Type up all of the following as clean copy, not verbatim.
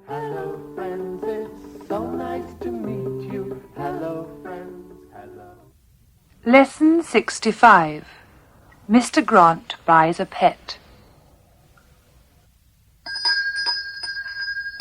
Hello, friends, it's so nice to meet you. Hello, friends, hello. Lesson 65. Mr. Grant buys a pet.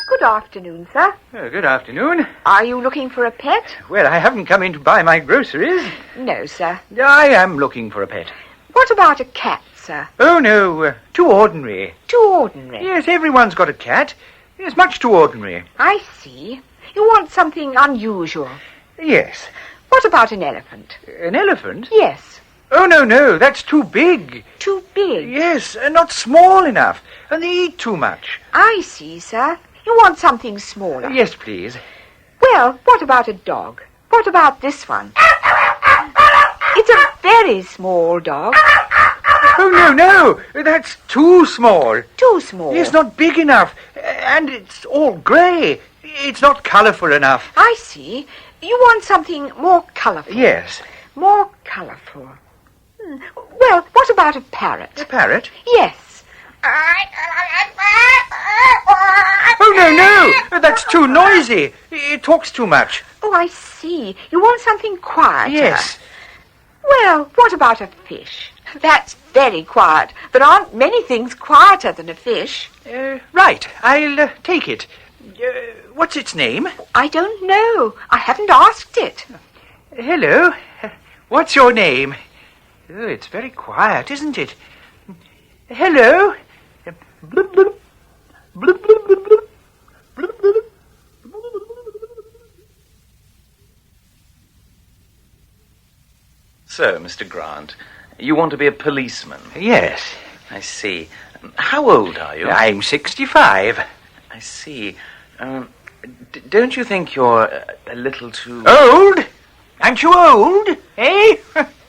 Good afternoon, sir. Good afternoon. Are you looking for a pet? Well, I haven't come in to buy my groceries. No, sir. I am looking for a pet. What about a cat, sir? Oh, no, too ordinary. Too ordinary. Yes, everyone's got a cat. It's much too ordinary. I see. You want something unusual. Yes. What about an elephant? An elephant? Yes. Oh, no, that's too big. Too big? Yes, not small enough. And they eat too much. I see, sir. You want something smaller. Yes, please. Well, what about a dog? What about this one? It's a very small dog. Oh, no, that's too small. Too small. It's not big enough. And it's all grey. It's not colourful enough. I see. You want something more colourful. Yes. More colourful. Well, what about a parrot? A parrot? Yes. Oh, no, that's too noisy. It talks too much. Oh, I see. You want something quieter. Yes. Well, what about a fish? That's very quiet. There aren't many things quieter than a fish. Right, I'll take it. What's its name? I don't know. I haven't asked it. Hello. What's your name? Oh, it's very quiet, isn't it? Hello. Bloop, bloop. Bloop, bloop, bloop, bloop. Bloop, bloop. So, Mr. Grant, you want to be a policeman? Yes. I see. How old are you? I'm 65. I see. Don't you think you're a little too... Old? Aren't you old? Eh?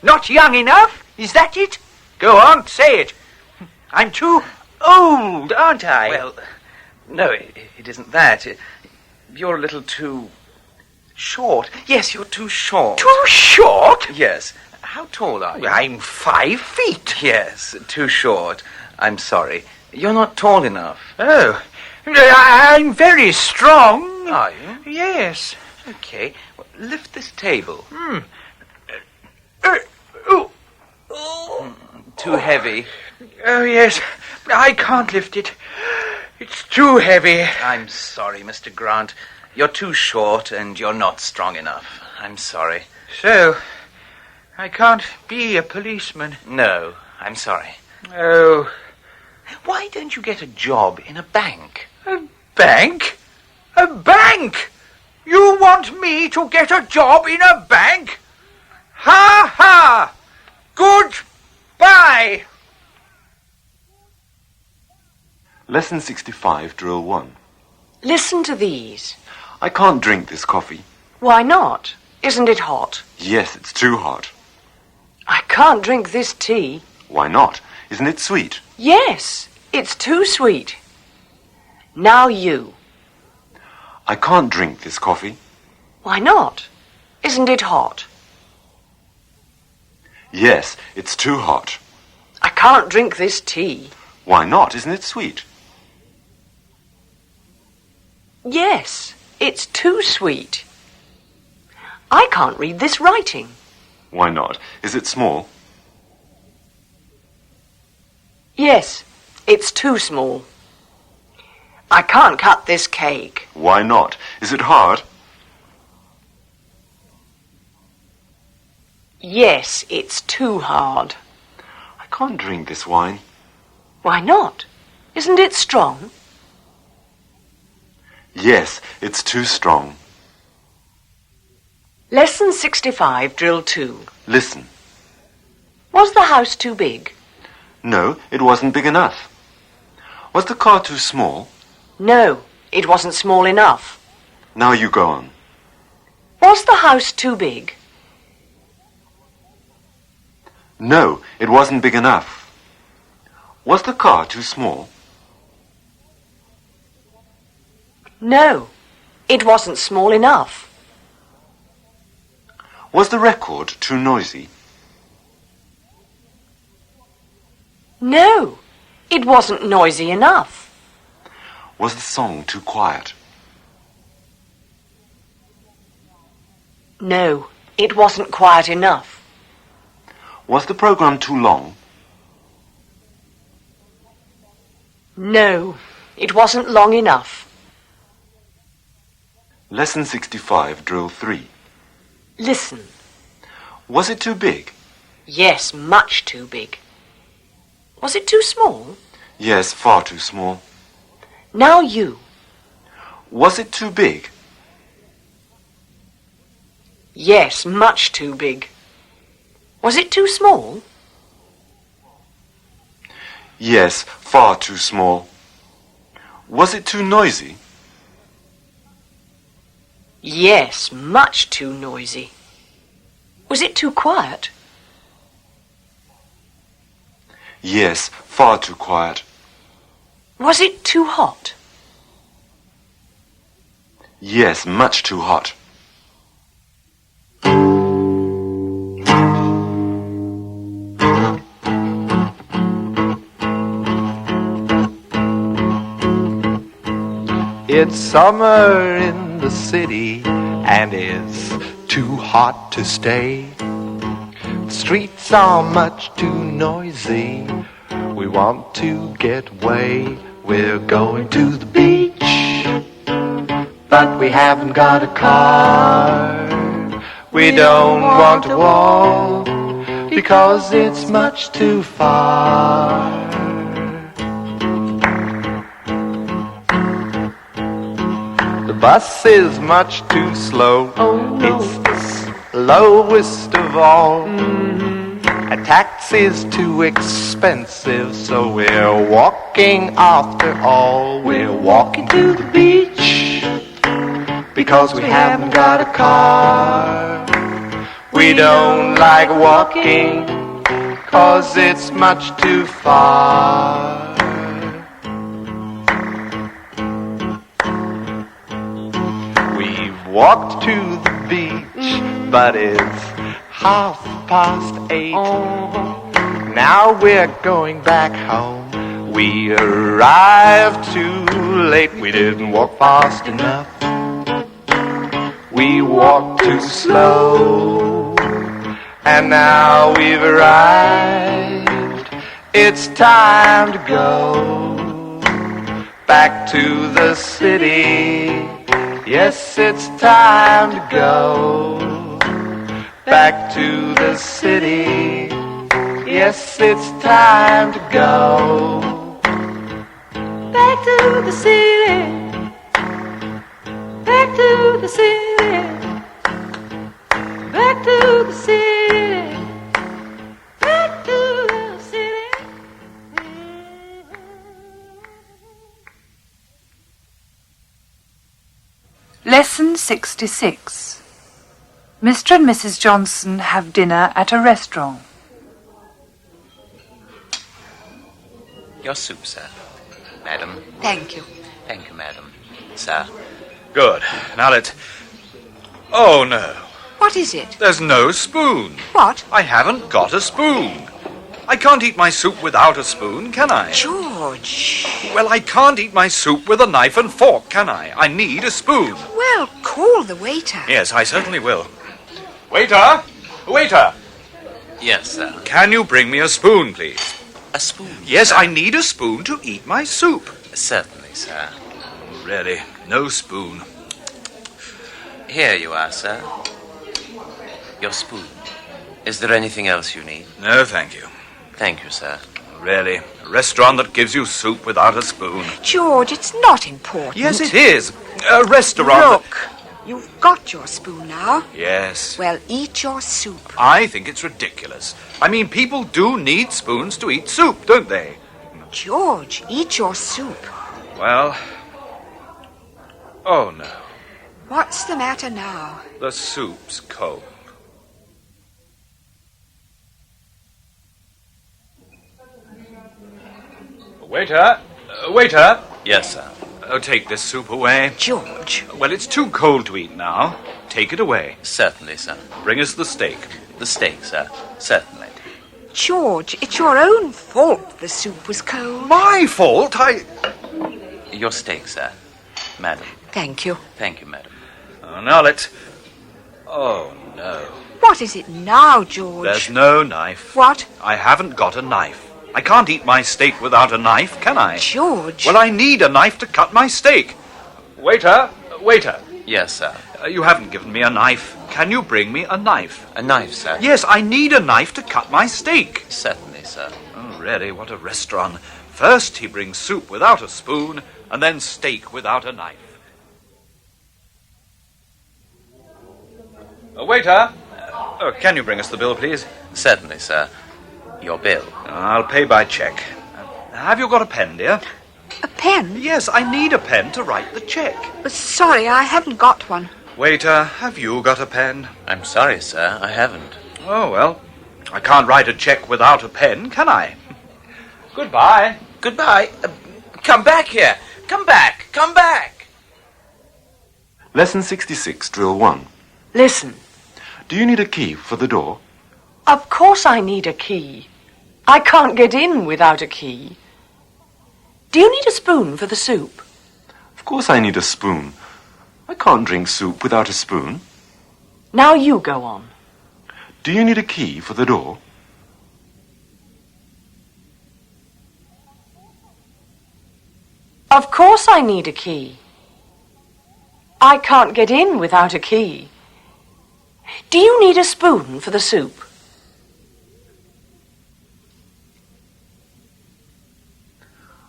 Not young enough? Is that it? Go on, say it. I'm too old, aren't I? Well, no, it isn't that. You're a little too... short. Yes, you're too short. Too short? Yes. How tall are you? I'm 5 feet. Yes, too short. I'm sorry. You're not tall enough. Oh, I'm very strong. Are you? Yes. Okay. Well, lift this table. Too heavy. Oh, yes. I can't lift it. It's too heavy. I'm sorry, Mr. Grant. You're too short and you're not strong enough. I'm sorry. So, I can't be a policeman. No, I'm sorry. Oh. Why don't you get a job in a bank? A bank? A bank? You want me to get a job in a bank? Ha ha! Goodbye! Lesson 65, Drill 1. Listen to these. I can't drink this coffee. Why not? Isn't it hot? Yes, it's too hot. I can't drink this tea. Why not? Isn't it sweet? Yes, it's too sweet. Now you. I can't drink this coffee. Why not? Isn't it hot? Yes, it's too hot. I can't drink this tea. Why not? Isn't it sweet? Yes, it's too sweet. I can't read this writing. Why not? Is it small? Yes, it's too small. I can't cut this cake. Why not? Is it hard? Yes, it's too hard. I can't drink this wine. Why not? Isn't it strong? Yes, it's too strong. Lesson 65, Drill 2. Listen. Was the house too big? No, it wasn't big enough. Was the car too small? No, it wasn't small enough. Now you go on. Was the house too big? No, it wasn't big enough. Was the car too small? No, it wasn't small enough. Was the record too noisy? No, it wasn't noisy enough. Was the song too quiet? No, it wasn't quiet enough. Was the program too long? No, it wasn't long enough. Lesson 65, Drill 3. Listen. Was it too big? Yes, much too big. Was it too small? Yes, far too small. Now you. Was it too big? Yes, much too big. Was it too small? Yes, far too small. Was it too noisy? Yes, much too noisy. Was it too quiet? Yes, far too quiet. Was it too hot? Yes, much too hot. It's summer in the city and it's too hot to stay. The streets are much too noisy. We want to get away. We're going to the beach, but we haven't got a car. We don't want to walk because it's much too far. The bus is much too slow. It's the slowest of all. A taxi's too expensive, so we're walking after all. We're walking to the beach because we haven't got a car. We don't like walking 'cause it's much too far. Walked to the beach, but it's 8:30. Now we're going back home. We arrived too late. We didn't walk fast enough. We walked too slow. And now we've arrived. It's time to go back to the city. Yes, it's time to go back to the city. Yes, it's time to go back to the city. Back to the city. Back to the city. Back to the city. Lesson 66. Mr. and Mrs. Johnson have dinner at a restaurant. Your soup, sir. Madam. Thank you. Thank you, madam. Sir. Good. Now let's... Oh, no. What is it? There's no spoon. What? I haven't got a spoon. I can't eat my soup without a spoon, can I? George. Well, I can't eat my soup with a knife and fork, can I? I need a spoon. Well, call the waiter. Yes, I certainly will. Waiter! Waiter! Yes, sir. Can you bring me a spoon, please? A spoon? Yes, I need a spoon to eat my soup. Certainly, sir. Really, no spoon. Here you are, sir. Your spoon. Is there anything else you need? No, thank you. Thank you, sir. Really, a restaurant that gives you soup without a spoon. George, it's not important. Yes, it is. A restaurant... Look, you've got your spoon now. Yes. Well, eat your soup. I think it's ridiculous. I mean, people do need spoons to eat soup, don't they? George, eat your soup. Well... Oh, no. What's the matter now? The soup's cold. Waiter! Waiter! Yes, sir. Oh, take this soup away. George. Well, it's too cold to eat now. Take it away. Certainly, sir. Bring us the steak. The steak, sir. Certainly. George, it's your own fault the soup was cold. My fault? Your steak, sir. Madam. Thank you. Thank you, madam. Oh, now let's... Oh, no. What is it now, George? There's no knife. What? I haven't got a knife. I can't eat my steak without a knife, can I? George. Well, I need a knife to cut my steak. Waiter, waiter. Yes, sir. You haven't given me a knife. Can you bring me a knife? A knife, sir? Yes, I need a knife to cut my steak. Certainly, sir. Oh, really, what a restaurant. First he brings soup without a spoon, and then steak without a knife. Waiter, can you bring us the bill, please? Certainly, sir. Your bill. I'll pay by check. Have you got a pen, dear? A pen? Yes, I need a pen to write the check. Sorry, I haven't got one. Waiter, have you got a pen? I'm sorry, sir. I haven't. Oh, well, I can't write a check without a pen, can I? Goodbye. Goodbye. Come back here. Come back. Come back. Lesson 66, Drill 1. Listen. Do you need a key for the door? Of course I need a key. I can't get in without a key. Do you need a spoon for the soup? Of course I need a spoon. I can't drink soup without a spoon. Now you go on. Do you need a key for the door? Of course I need a key. I can't get in without a key. Do you need a spoon for the soup?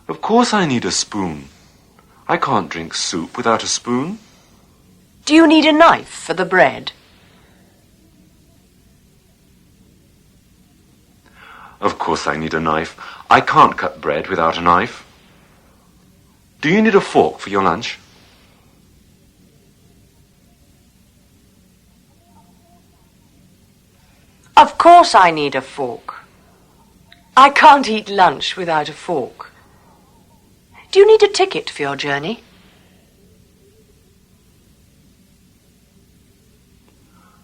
Of course I need a spoon. I can't drink soup without a spoon. Do you need a knife for the bread? Of course I need a knife. I can't cut bread without a knife. Do you need a fork for your lunch? Of course I need a fork. I can't eat lunch without a fork. Do you need a ticket for your journey?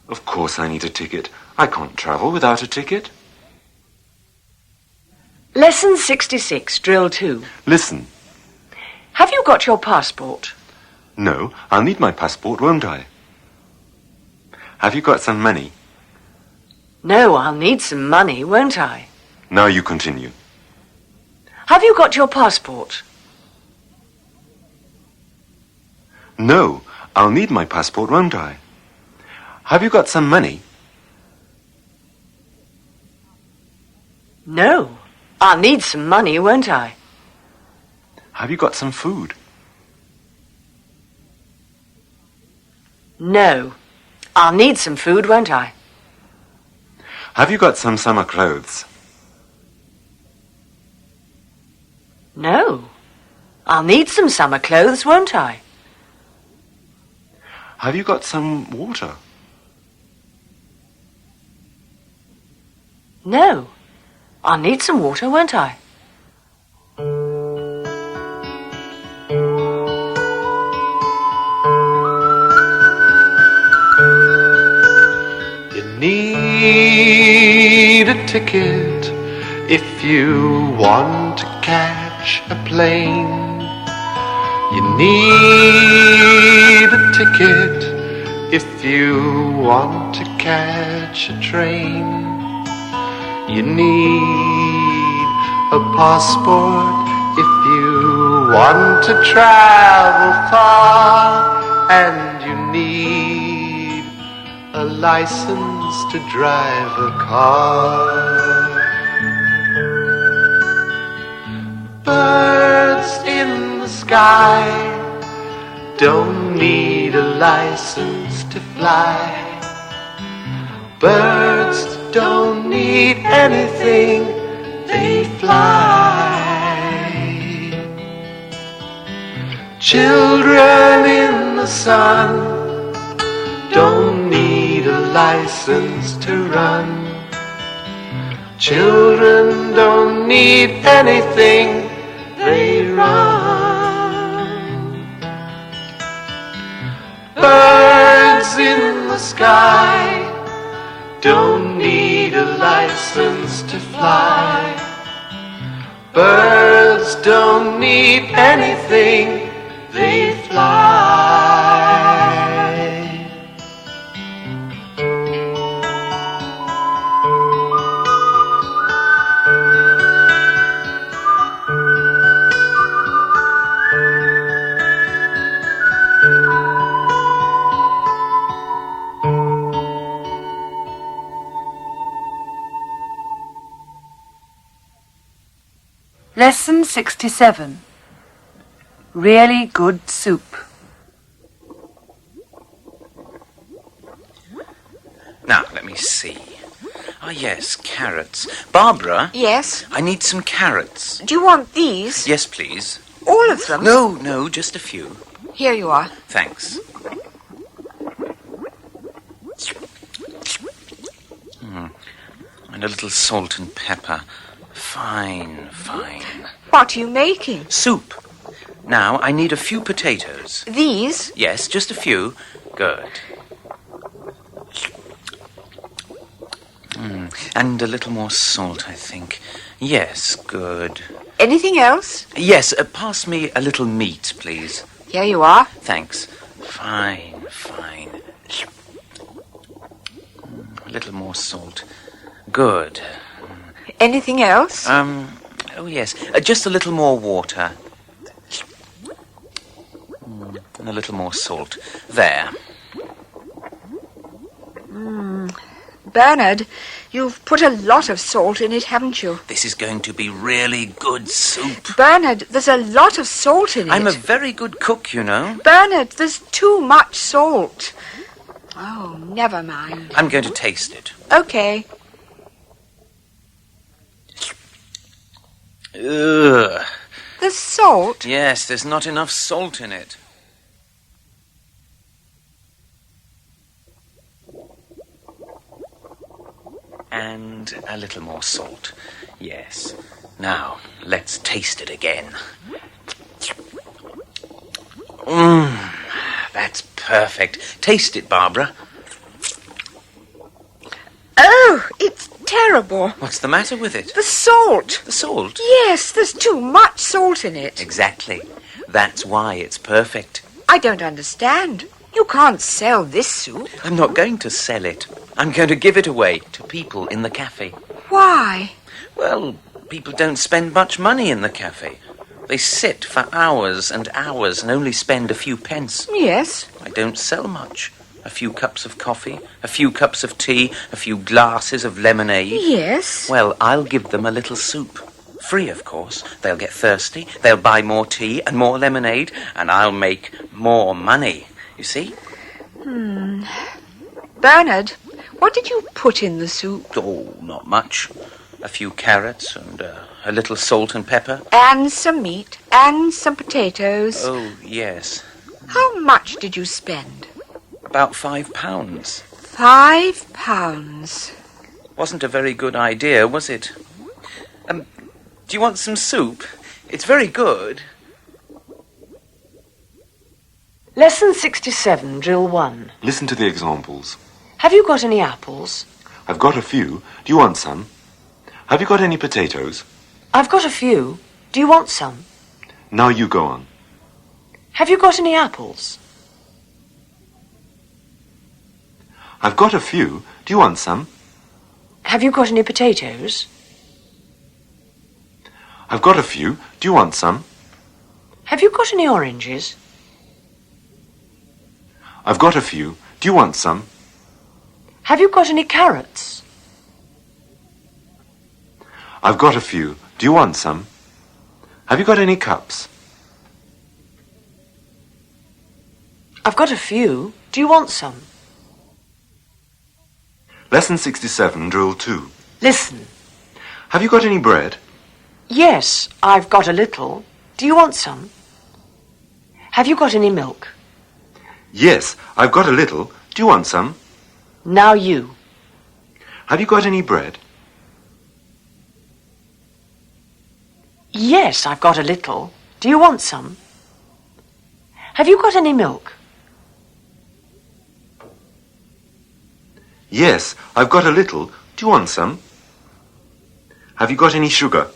Of course I need a ticket. I can't travel without a ticket. Lesson 66, Drill 2. Listen. Have you got your passport? No, I'll need my passport, won't I? Have you got some money? No, I'll need some money, won't I? Now you continue. Have you got your passport? No, I'll need my passport, won't I? Have you got some money? No, I'll need some money, won't I? Have you got some food? No, I'll need some food, won't I? Have you got some summer clothes? No, I'll need some summer clothes, won't I? Have you got some water? No, I'll need some water, won't I? You need a ticket if you want to catch a plane. You need a ticket if you want to catch a train. You need a passport if you want to travel far. And you need a license to drive a car. Birds in the sky don't need a license to fly. Birds don't need anything, they fly. Children in the sun don't need a license to run. Children don't need anything, they run. Birds in the sky don't need a license to fly. Birds don't need anything, they fly. Lesson 67. Really good soup. Now, let me see. Ah, yes, carrots. Barbara? Yes? I need some carrots. Do you want these? Yes, please. All of them? No, just a few. Here you are. Thanks. And a little salt and pepper. Fine. What are you making? Soup. Now, I need a few potatoes. These? Yes, just a few. Good. And a little more salt, I think. Yes, good. Anything else? Yes, pass me a little meat, please. Here you are. Thanks. Fine. A little more salt. Good. Anything else? Oh yes, just a little more water. And a little more salt. There. Bernard, you've put a lot of salt in it, haven't you? This is going to be really good soup. Bernard, there's a lot of salt in it. I'm a very good cook, you know. Bernard, there's too much salt. Oh, never mind. I'm going to taste it. Okay. Ugh. There's salt? Yes, there's not enough salt in it. And a little more salt. Yes. Now, let's taste it again. That's perfect. Taste it, Barbara. Oh, it's terrible. What's the matter with it? The salt. The salt? Yes, there's too much salt in it. Exactly. That's why it's perfect. I don't understand. You can't sell this soup. I'm not going to sell it. I'm going to give it away to people in the cafe. Why? Well, people don't spend much money in the cafe. They sit for hours and hours and only spend a few pence. Yes. I don't sell much. A few cups of coffee, a few cups of tea, a few glasses of lemonade. Yes. Well, I'll give them a little soup. Free, of course. They'll get thirsty, they'll buy more tea and more lemonade, and I'll make more money. You see? Bernard, what did you put in the soup? Oh, not much. A few carrots and a little salt and pepper. And some meat and some potatoes. Oh, yes. How much did you spend? About £5. £5. Wasn't a very good idea, was it? Do you want some soup? It's very good. Lesson 67, Drill 1. Listen to the examples. Have you got any apples? I've got a few. Do you want some? Have you got any potatoes? I've got a few. Do you want some? Now you go on. Have you got any apples? I've got a few. Do you want some? Have you got any potatoes? I've got a few. Do you want some? Have you got any oranges? I've got a few. Do you want some? Have you got any carrots? I've got a few. Do you want some? Have you got any cups? I've got a few. Do you want some? Lesson 67, Drill 2. Listen. Have you got any bread? Yes, I've got a little. Do you want some? Have you got any milk? Yes, I've got a little. Do you want some? Now you. Have you got any bread? Yes, I've got a little. Do you want some? Have you got any milk? Yes, I've got a little. Do you want some? Have you got any sugar?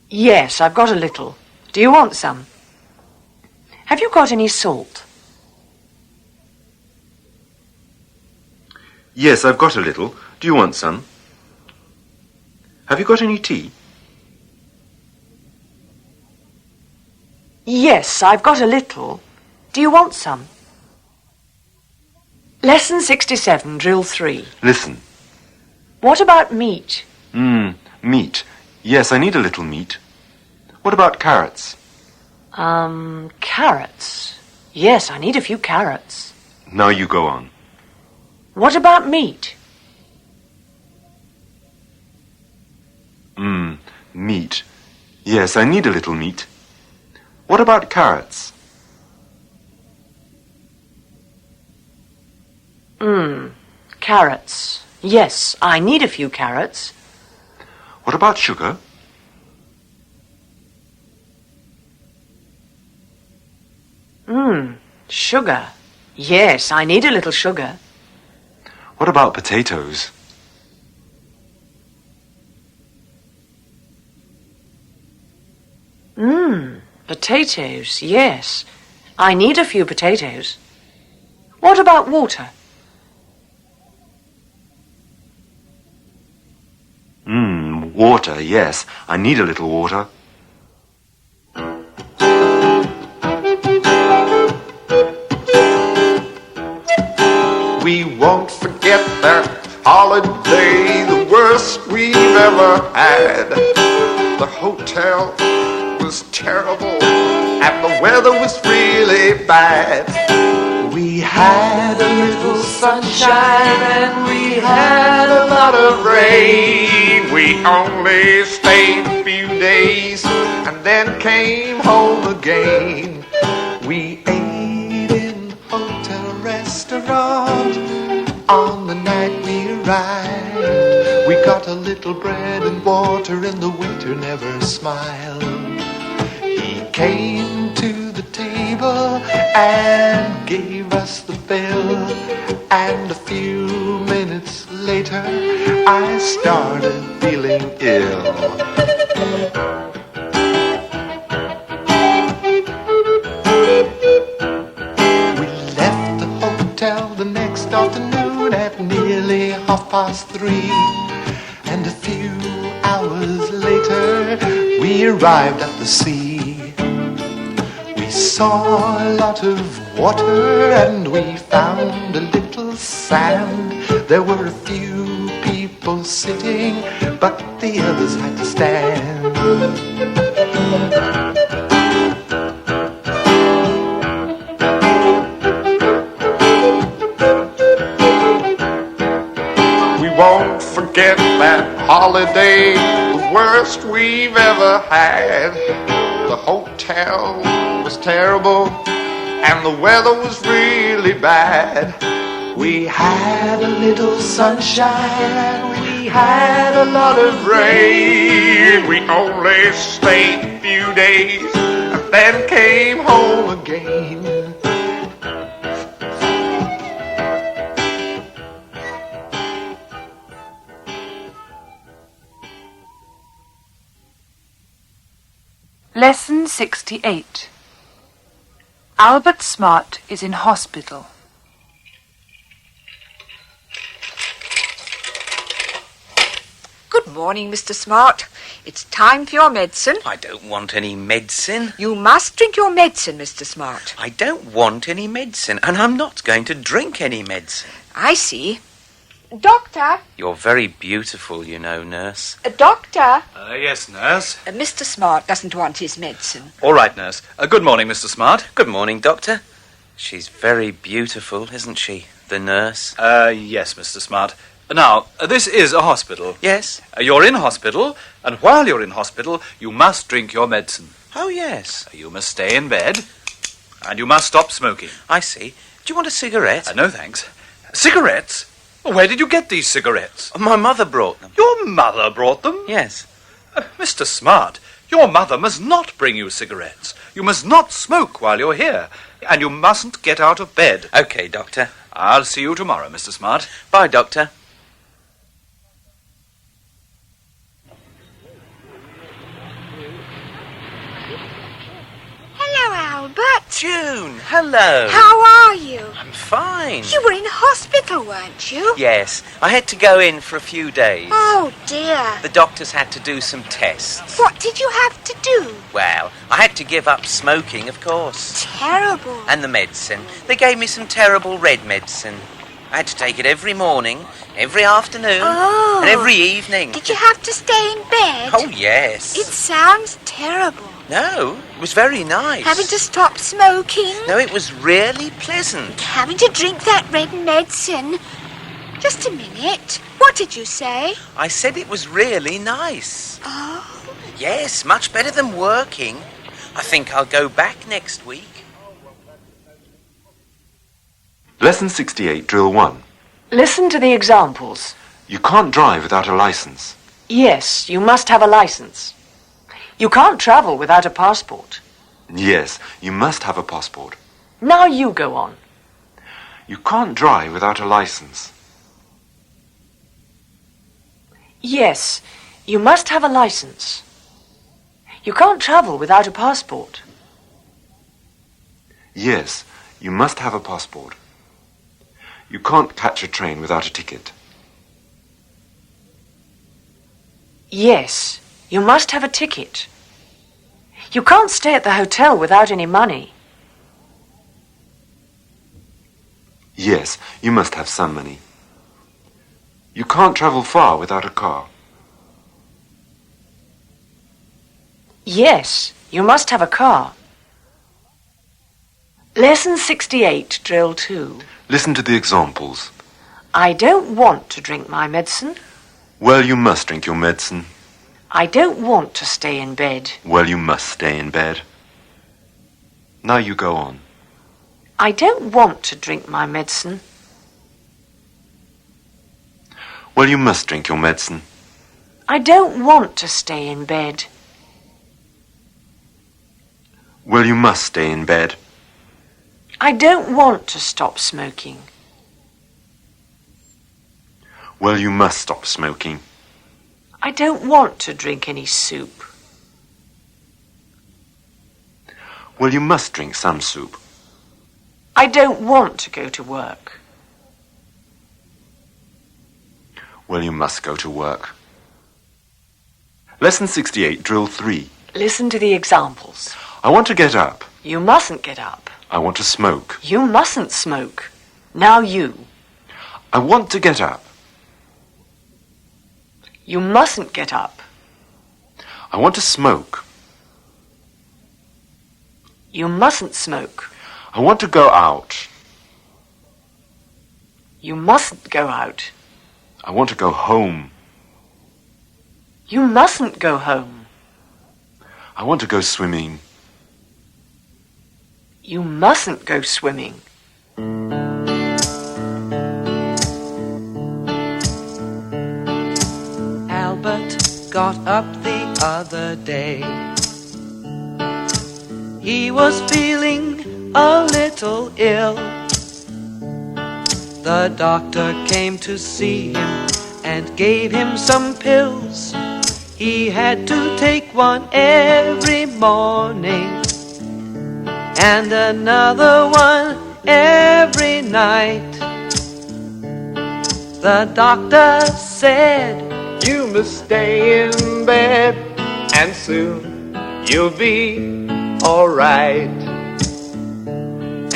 Yes, I've got a little. Do you want some? Have you got any salt? Yes, I've got a little. Do you want some? Have you got any tea? Yes, I've got a little. Do you want some? Lesson 67, Drill 3. Listen. What about meat? Meat. Yes, I need a little meat. What about carrots? Carrots. Yes, I need a few carrots. Now you go on. What about meat? Meat. Yes, I need a little meat. What about carrots? Carrots. Yes, I need a few carrots. What about sugar? Sugar. Yes, I need a little sugar. What about potatoes? Potatoes. Yes, I need a few potatoes. What about water? Water. Yes, I need a little water. We won't forget that holiday, the worst we've ever had. The hotel was terrible and the weather was really bad. We had a little sunshine and we had a lot of rain. We only stayed a few days and then came home again. We ate in hotel restaurant on the night we arrived. We got a little bread and water and the waiter never smiled. He came to the table and gave us the bill, and a few minutes later I started feeling ill. We left the hotel the next afternoon at nearly 3:30, and a few hours later we arrived at the sea. We saw a lot of water and we found a little sand. There were a few people sitting, but the others had to stand. We won't forget that holiday, the worst we've ever had. The hotel was terrible and the weather was really bad. We had a little sunshine and we had a lot of rain. We only stayed a few days and then came home again. Lesson 68. Albert Smart is in hospital. Good morning, Mr. Smart. It's time for your medicine. I don't want any medicine. You must drink your medicine, Mr. Smart. I don't want any medicine, and I'm not going to drink any medicine. I see. Doctor! You're very beautiful, you know, nurse. Doctor! Yes, nurse. Mr. Smart doesn't want his medicine. All right, nurse. Good morning, Mr. Smart. Good morning, doctor. She's very beautiful, isn't she, the nurse? Yes, Mr. Smart. Now, this is a hospital. Yes. You're in hospital, and while you're in hospital, you must drink your medicine. Oh, yes. You must stay in bed, and you must stop smoking. I see. Do you want a cigarette? No, thanks. Cigarettes? Where did you get these cigarettes? My mother brought them. Your mother brought them? Yes. Mr. Smart, your mother must not bring you cigarettes. You must not smoke while you're here, and you mustn't get out of bed. Okay, doctor. I'll see you tomorrow, Mr. Smart. Bye, doctor. Hello, Albert. June, hello. How are you? I'm fine. You were in hospital, weren't you? Yes, I had to go in for a few days. Oh, dear. The doctors had to do some tests. What did you have to do? Well, I had to give up smoking, of course. Terrible. And the medicine. They gave me some terrible red medicine. I had to take it every morning, Every afternoon. Oh. And every evening. Did you have to stay in bed? Oh, yes. It sounds terrible. No, it was very nice. Having to stop smoking? No, it was really pleasant. Having to drink that red medicine? Just a minute. What did you say? I said it was really nice. Oh. Yes, much better than working. I think I'll go back next week. Lesson 68, Drill 1. Listen to the examples. You can't drive without a license. Yes, you must have a license. You can't travel without a passport. Yes, you must have a passport. Now you go on. You can't drive without a license. Yes, you must have a license. You can't travel without a passport. Yes, you must have a passport. You can't catch a train without a ticket. Yes, you must have a ticket. You can't stay at the hotel without any money. Yes, you must have some money. You can't travel far without a car. Yes, you must have a car. Lesson 68, Drill 2. Listen to the examples. I don't want to drink my medicine. Well, you must drink your medicine. I don't want to stay in bed. Well, you must stay in bed. Now you go on. I don't want to drink my medicine. Well, you must drink your medicine. I don't want to stay in bed. Well, you must stay in bed. I don't want to stop smoking. Well, you must stop smoking. I don't want to drink any soup. Well, you must drink some soup. I don't want to go to work. Well, you must go to work. Lesson 68, Drill 3. Listen to the examples. I want to get up. You mustn't get up. I want to smoke. You mustn't smoke. Now you. I want to get up. You mustn't get up. I want to smoke. You mustn't smoke. I want to go out. You mustn't go out. I want to go home. You mustn't go home. I want to go swimming. You mustn't go swimming. Albert got up the other day. He was feeling a little ill. The doctor came to see him and gave him some pills. He had to take one every morning and another one every night. The doctor said, You must stay in bed and soon you'll be alright.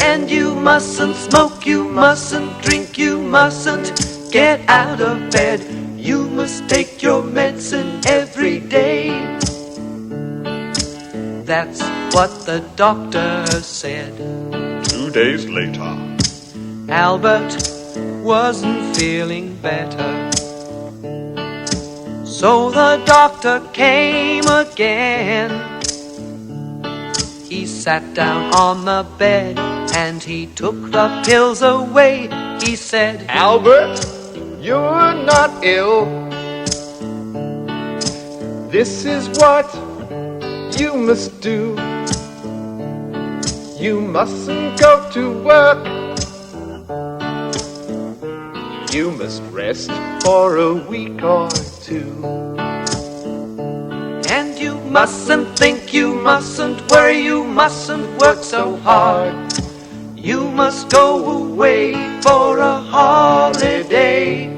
and you mustn't smoke, you mustn't drink, you mustn't get out of bed. You must take your medicine every day. That's what the doctor said. 2 days later. Albert wasn't feeling better. So the doctor came again. He sat down on the bed and he took the pills away. He said, Albert, you're not ill. This is what you must do. You mustn't go to work. You must rest for a week or two. and you mustn't think, you mustn't worry, you mustn't work so hard. You must go away for a holiday.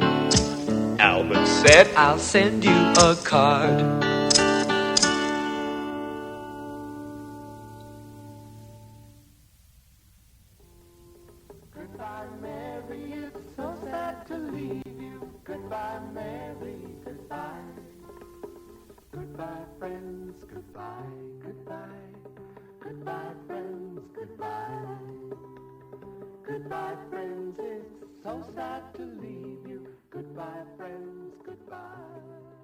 Albert said, I'll send you a card. Goodbye, Mary, it's so sad to leave you. Goodbye, Mary, goodbye. Goodbye, friends, goodbye, goodbye. Goodbye, friends, goodbye. Goodbye, friends, it's so sad to leave you. Goodbye, friends, goodbye.